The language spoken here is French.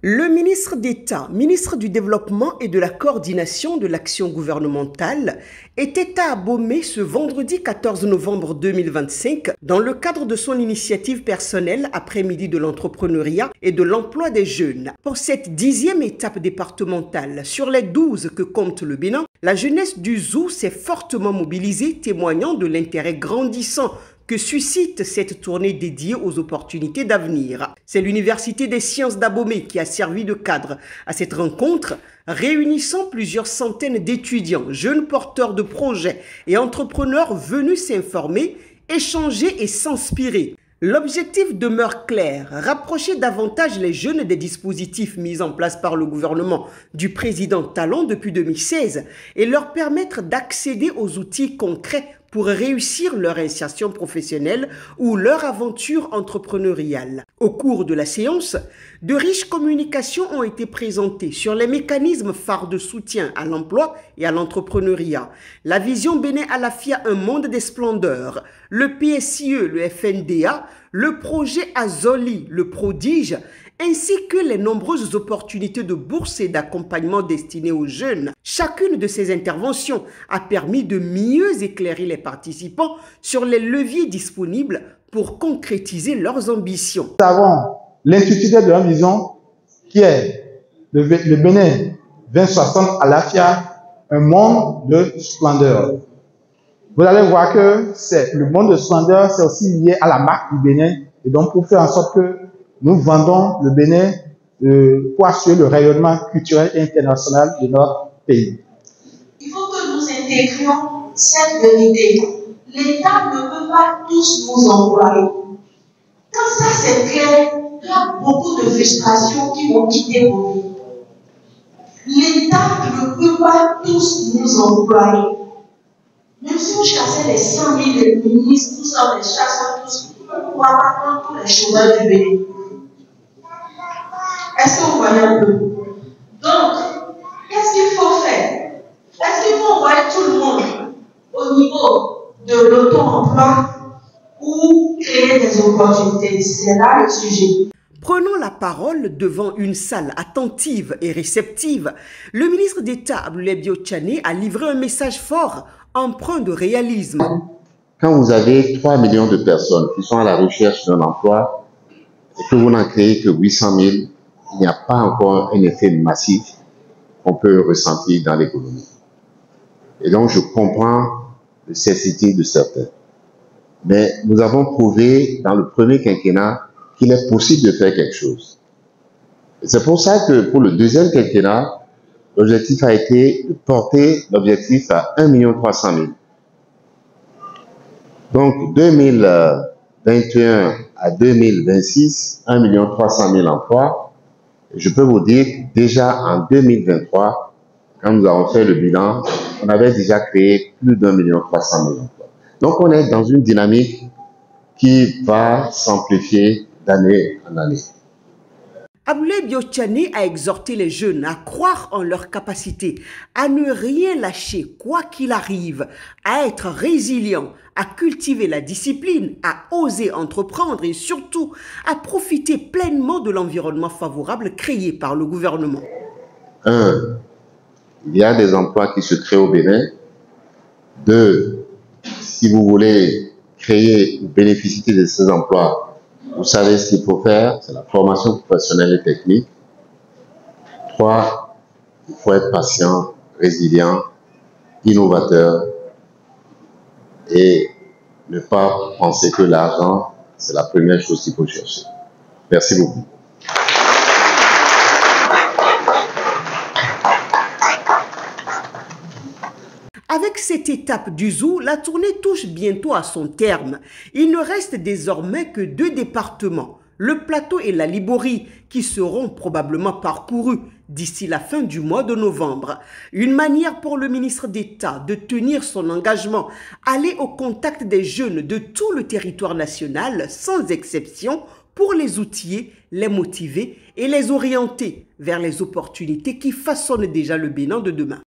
Le ministre d'État, ministre du Développement et de la Coordination de l'action gouvernementale, était à Abomey ce vendredi 14 novembre 2025 dans le cadre de son initiative personnelle après-midi de l'entrepreneuriat et de l'emploi des jeunes. Pour cette 10e étape départementale sur les 12 que compte le Bénin, la jeunesse du Zou s'est fortement mobilisée, témoignant de l'intérêt grandissant que suscite cette tournée dédiée aux opportunités d'avenir. C'est l'Université des sciences d'Abomey qui a servi de cadre à cette rencontre, réunissant plusieurs centaines d'étudiants, jeunes porteurs de projets et entrepreneurs venus s'informer, échanger et s'inspirer. L'objectif demeure clair, rapprocher davantage les jeunes des dispositifs mis en place par le gouvernement du président Talon depuis 2016 et leur permettre d'accéder aux outils concrets pour réussir leur insertion professionnelle ou leur aventure entrepreneuriale. Au cours de la séance, de riches communications ont été présentées sur les mécanismes phares de soutien à l'emploi et à l'entrepreneuriat, la vision Bénin Alafia, un monde des splendeurs, le PSIE, le FNDA, le projet Azoli, le prodige, ainsi que les nombreuses opportunités de bourse et d'accompagnement destinées aux jeunes. Chacune de ces interventions a permis de mieux éclairer les participants sur les leviers disponibles pour concrétiser leurs ambitions. Nous avons l'intitulé de la vision qui est le Bénin 2060 Alafia, un monde de splendeur. Vous allez voir que le monde de splendeur, c'est aussi lié à la marque du Bénin, et donc pour faire en sorte que nous vendons le Bénin pour assurer le rayonnement culturel et international de notre pays. Il faut que nous intégrions cette vérité. L'État ne peut pas tous nous employer. Quand ça c'est clair, il y a beaucoup de frustrations qui vont quitter vos vies. L'État ne peut pas tous nous employer. Même si vous chassez les 100 000 ministres, nous sommes les chasseurs tous, vous ne pouvez pas prendre tous les chômeurs du Bénin. Est-ce que vous voyez un peu? Donc, qu'est-ce qu'il faut faire? Est-ce qu'il faut envoyer tout le monde au niveau de l'auto-emploi ou créer des opportunités? C'est là le sujet. Prenant la parole devant une salle attentive et réceptive, le ministre d'État Aboulaye Biotchane a livré un message fort, empreint de réalisme. Quand vous avez 3 millions de personnes qui sont à la recherche d'un emploi et que vous n'en créez que 800 000, il n'y a pas encore un effet massif qu'on peut ressentir dans l'économie. Et donc, je comprends la nécessité de certains. Mais nous avons prouvé dans le premier quinquennat qu'il est possible de faire quelque chose. Et c'est pour ça que pour le deuxième quinquennat, l'objectif a été de porter l'objectif à 1 300 000. Donc, 2021 à 2026, 1 300 000 emplois. Je peux vous dire que déjà en 2023, quand nous avons fait le bilan, on avait déjà créé plus d'1 300 000 emplois. Donc, on est dans une dynamique qui va s'amplifier d'année en année. Aboulaye Biotchane a exhorté les jeunes à croire en leurs capacités, à ne rien lâcher quoi qu'il arrive, à être résilients, à cultiver la discipline, à oser entreprendre et surtout à profiter pleinement de l'environnement favorable créé par le gouvernement. 1. Il y a des emplois qui se créent au Bénin. 2. Si vous voulez créer ou bénéficier de ces emplois, vous savez ce qu'il faut faire, c'est la formation professionnelle et technique. 3, il faut être patient, résilient, innovateur et ne pas penser que l'argent, c'est la première chose qu'il faut chercher. Merci beaucoup. Avec cette étape du Zou, la tournée touche bientôt à son terme. Il ne reste désormais que 2 départements, le Plateau et la Liborie, qui seront probablement parcourus d'ici la fin du mois de novembre. Une manière pour le ministre d'État de tenir son engagement, aller au contact des jeunes de tout le territoire national, sans exception, pour les outiller, les motiver et les orienter vers les opportunités qui façonnent déjà le Bénin de demain.